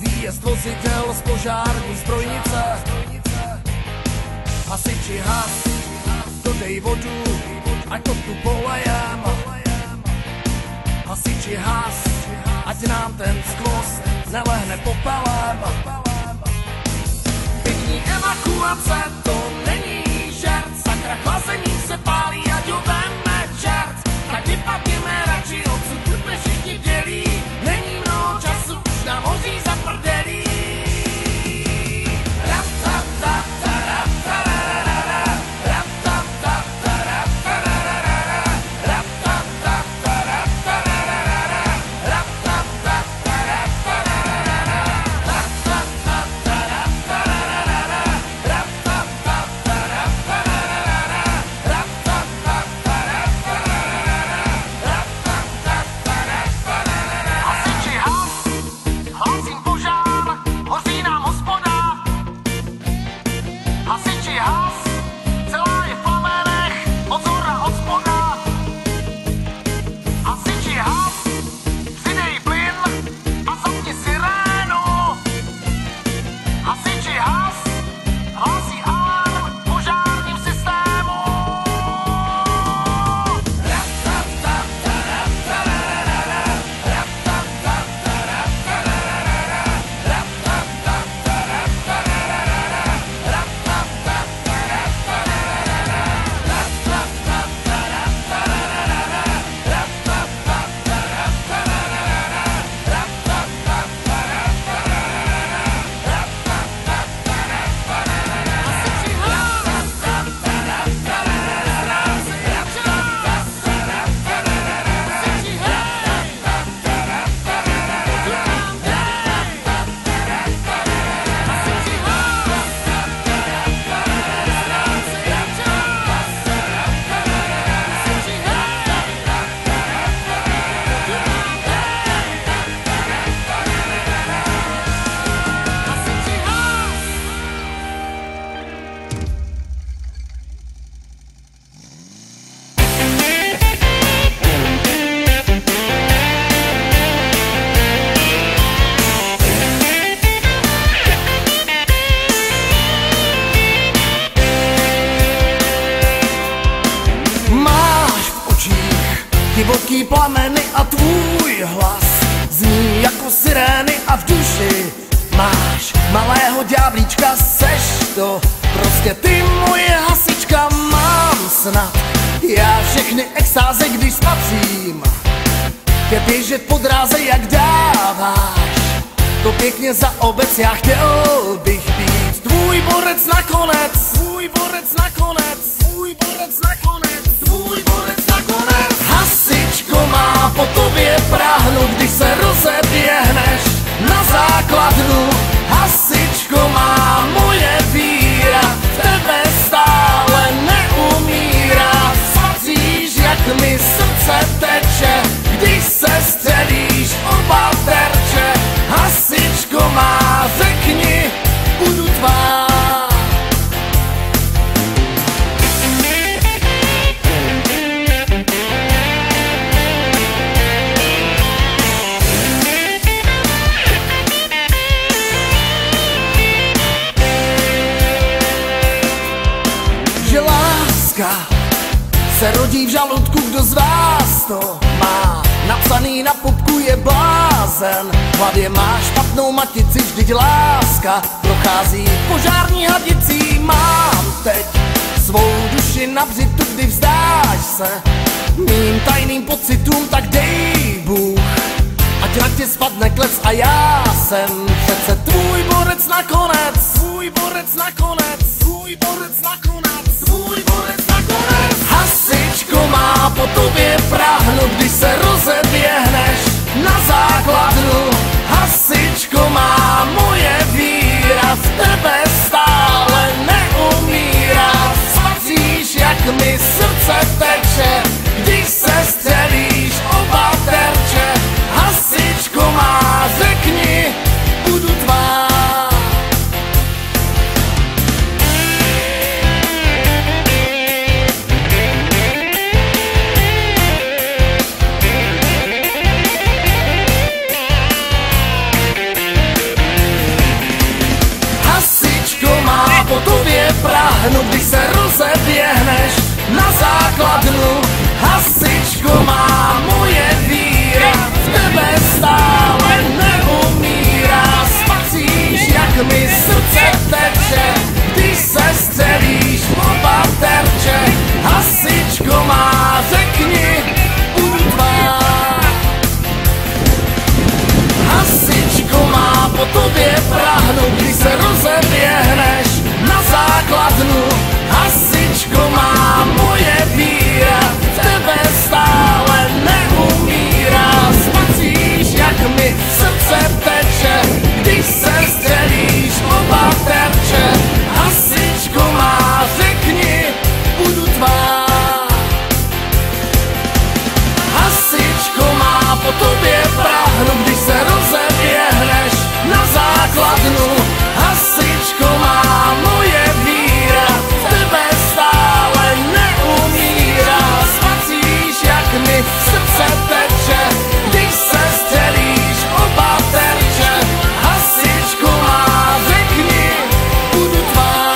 Výjezd vozidel z požární zbrojnice. Hasiči has, dodej vodu, ať to tu polejem. Hasiči has, ať nám ten skvost nelehne popelem. Pěkný evakuace, to není žert. Sakra chlazení se pálí, ať ho veme čert. Tak vypadněme radši odsud, buďme všichni dělí. Není mnoho času, už nám hoří za prdelí. Divoký plameny a tvůj hlas zní jako sirény a v duši máš malého ďáblíčka, seš to prostě ty moje hasička. Mám snad já všechny extáze, když spatřím tě běžet po dráze, jak dáváš to pěkně za obec. Já chtěl bych být tvůj borec nakonec, tvůj borec nakonec, tvůj borec nakonec, tvůj borec nakonec. Hasičko má po tobě práhnu, když se rozeběhneš na základnu. Hasičko má moje víra, v tebe stále neumírá. Spatříš, jak mi srdce teče, když se střelíš oba terče. Hasičko má, řekni, budu tvá. Se rodí v žaludku, kdo z vás to má napsaný na pupku, je blázen. V hlavě má špatnou matici, vždyť láska prochází požární hadicí. Mám teď svou duši na břitu, kdy vzdáš se mým tajným pocitům, tak dej Bůh, ať na tě spadne klec a já jsem přece tvůj borec nakonec, tvůj borec nakonec, tvůj borec nakonec, tvůj borec nakonec. Hasičko má po tobě práhnu, když se rozeběhneš na základnu. Hasičko má moje víra, v tebe stále neumírá. Spatříš, jak mi srdce teče, když se střelíš oba terče. Hasičko má, řekni, budu tvá. práhnu, když se rozeběhneš na základnu. Hasičko má moje víra, v tebe stále neumírá. Spacíš, jak mi srdce teče, když se střelíš oba terče. Hasičko má, řekni, budu tvá. Hasičko má, po tobě prahnu, když se rozeběhneš na základnu. Hasičko má moje víra, v tebe stále neumírá. Spacíš, jak mi srdce teče, když se střelíš oba terče. Hasičko má, řekni, budu tvá. Hasičko má, po tobě prahnu, když se rozeběhneš na základnu. Hasičko má moje víra, v tebe stále neumírá. Spacíš, jak mi srdce teče, když se střelíš oba terče. Hasičko má, řekni, budu tvá.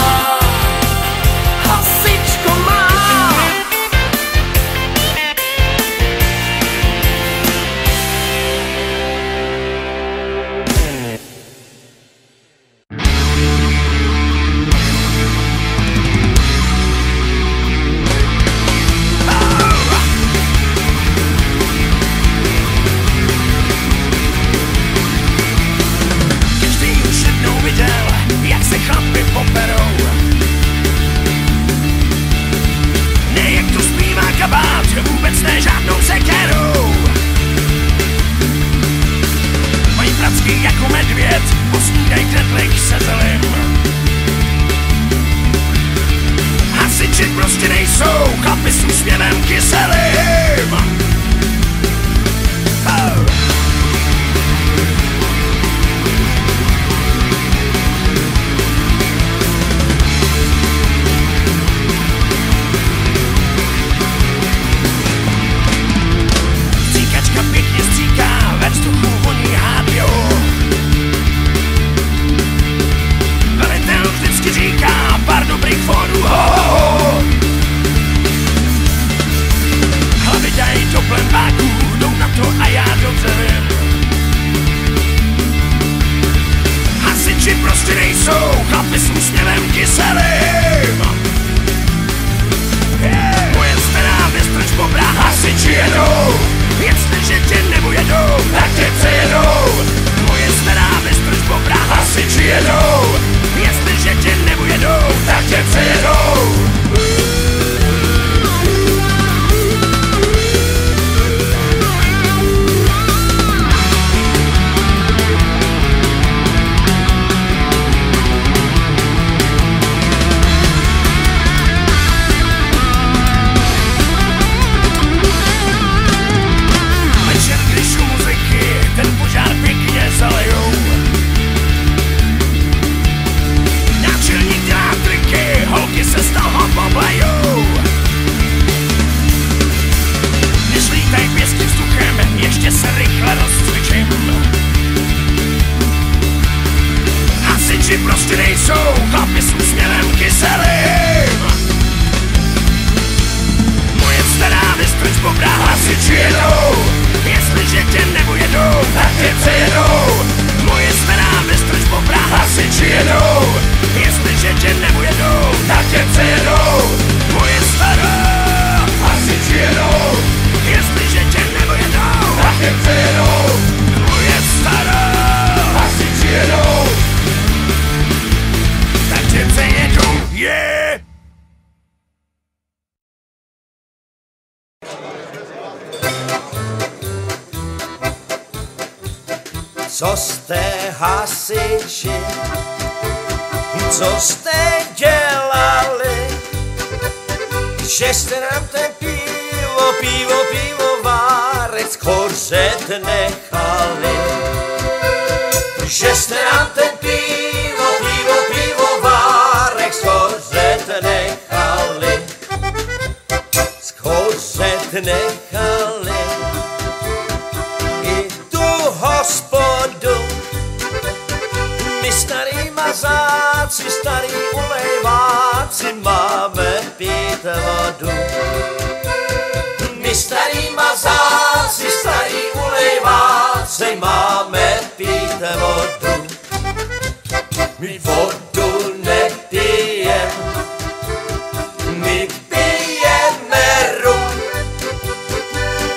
Hasičko má. Každý už jednou viděl, jak se chlapi poperou. Ne, jak to zpívá kabát, vůbec ne žádnou sekerou. Mají pracky jako medvěd, posnídaj kredlich se zelím. Hasiči prostě nejsou, chlapi s úsměvem kyselým. Oh. Stříkačka pěkně stříká, ve vzduchu voní hábio. Velitel vždycky říká pár dobrých fónů, ho, ho, ho. Hlavy dělají do plembáků, jdou na to a já dobře vím. Hasiči prostě nejsou, chlapi s úsměvem kyselým. Moje stará vystrč bobra, hasiči jedou. Jestliže tě nebujedou, tak tě přejedou. Moje stará vystrč bobra, hasiči jedou. Jestliže tě nebujedou, tak tě přejedou. Večer, když u muziky ten požár pěkně zalejou. Náčelník dělá triky, holky se z toho poblejou. Než lítaj pěstí vzduchem, ještě se rychle rozcvičím. Hasiči prostě nejsou, chlapi s úsměvem kyselým. Moje stará vystrč bobra, hasiči jedou. Jestliže tě nebujedou, tak tě přejedou. Moje stará vystrč bobra, hasiči jedou. Jestliže tě nebujedou, tak tě přejedou. Moje stará hasiči jedou. Jestliže tě nebujedou, tak tě přejedou. Moje stará hasiči jedou. Tak tě přejedou, yeah! Co jste hasiči, co jste dělali, že jste nám ten pivovárek schořet nechali, že jste nám ten pivovárek schořet nechali, schořet nechali. I tu hospodu my starý mazáci, starý ulejváci chlapci máme pít vodu. My starý mazáci, starý ulejváci máme pít vodu. My vodu nepijem, my pijeme rum.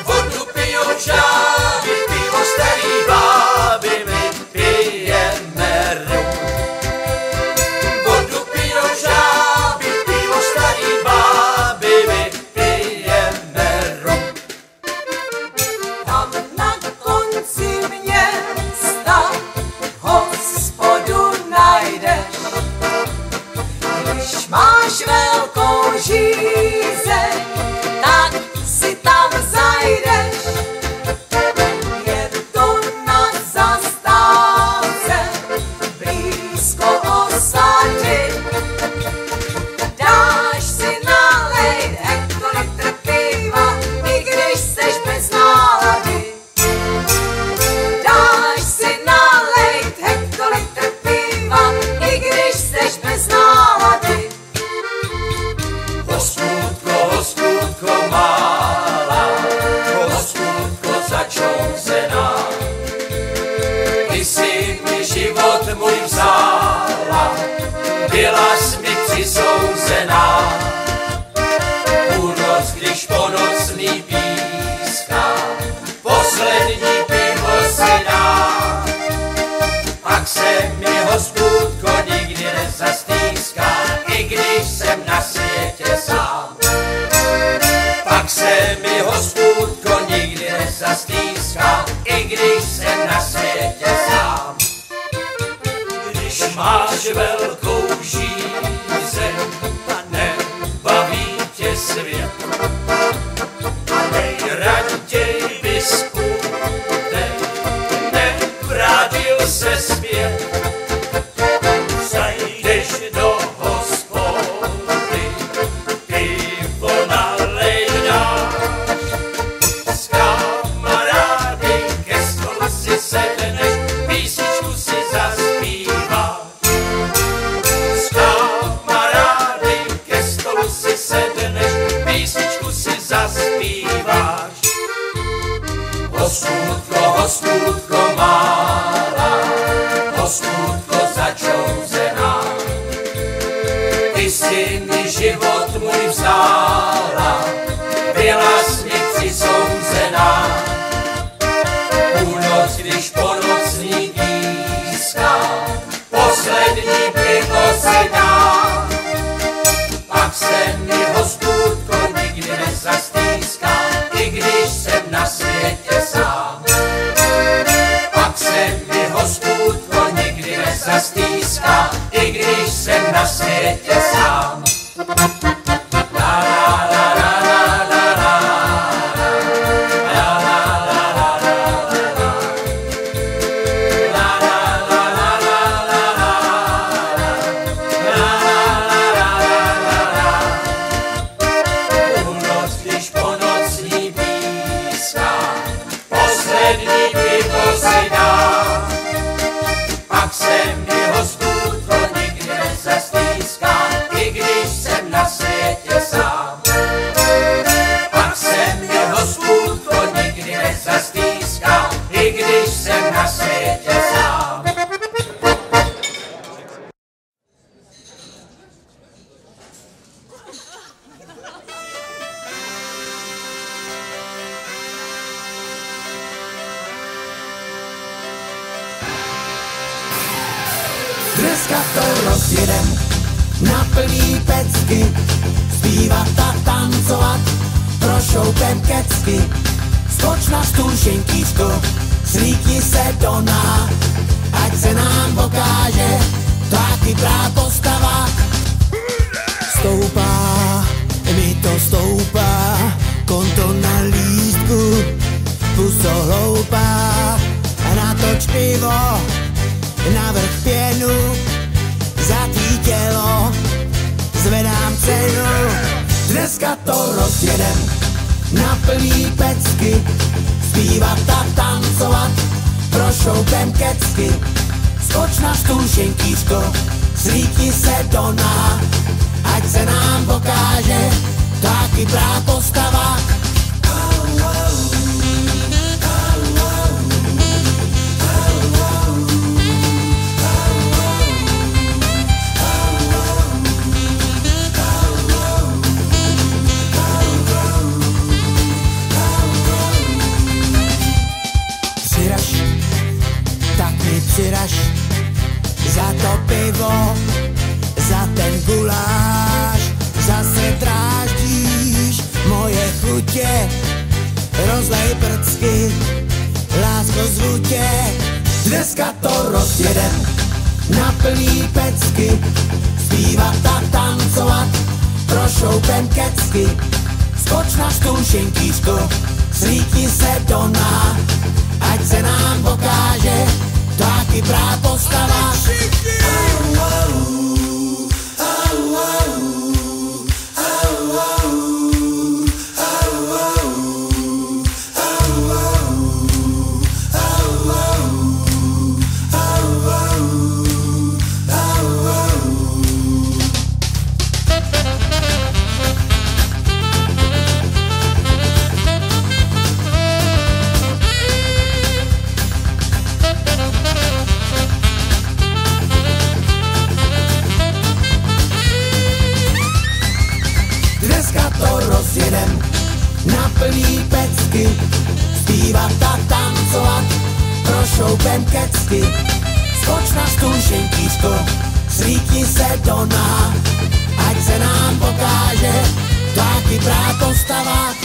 Vodu pijou žáby, pivo starý báby, my pijeme rum. Vodu pijou žáby, pivo starý báby, my pijeme rum. Tam na konci města hospodu najdeš. Když máš velkou žízeň, tak si tam zajdeš. Je to na zastávce blízko osady. Dáš si nalejt hektolitr piva, i když seš bez nálady. Dáš si nalejt hektolitr piva, i když seš bez nálady. Hospůdko malá, hospůdko začouzená, ty jsi mi život můj vzala, byla jsi mi přisouzená. Půlnoc, když po nocný píská, poslední pivo si dá, pak se mi hospůdko nikdy nezastýská, i když jsem na světě sám. Pak se mi hospůdko nikdy nezastýská, i když jsem na světě sám. Když máš velkou žízeň a nebaví tě svět, nejraději bys nevrátil se zpět. Zajdeš do hospody, pivo nalej dáš, s kamarády ke stolu si sedneš, písničku si zaspíváš. S kamarády ke stolu si sedneš, písničku si zaspíváš. Hospůdko malá, hospůdko začouzená, ty jsi mi život můj vzala, byla jsi mi přisouzená. Půlnoc, když po nocní píská, poslední pivo si dá, pak se mi hospůdko nikdy nezastýská, i když jsem na světě sám. Pak se mi hospůdko nikdy nezastýská, i když jsem na světě sám. La la la la la la la. Dneska to rozjedem na plný pecky, zpívat a tancovat, prošoupem kecky. Skoč na stůl, šenkýřko, slíkni se do náh, ať se nám pokáže tvá chytrá postava. Stoupá, mi to stoupá, konto na lístku, puso hloupá, natoč pivo, navrch pěnu, za tvý tělo zvedám cenu. Dneska to rozjedem na plný pecky, zpívat a tancovat, prošoupem kecky. Skoč na stůl, šenkýřko, slíkni se do náh, ať se nám pokáže, taky brát postava. Přiraž za to pivo, za ten guláš, zase dráždíš moje chutě, rozlej prcky, lásko zvu tě, dneska to rozjedem na plný pecky, zpívat a tancovat, prošoupem kecky, skoč na stůl šintířko, slíkni se do nás, ať se nám pokáže, taky brát postava. Rozjedem na plný pecky, zpívat a tancovat, prošoupem kecky, skoč na stůl šintířko, slíkni se do nás, ať se nám pokáže, taky brát postava.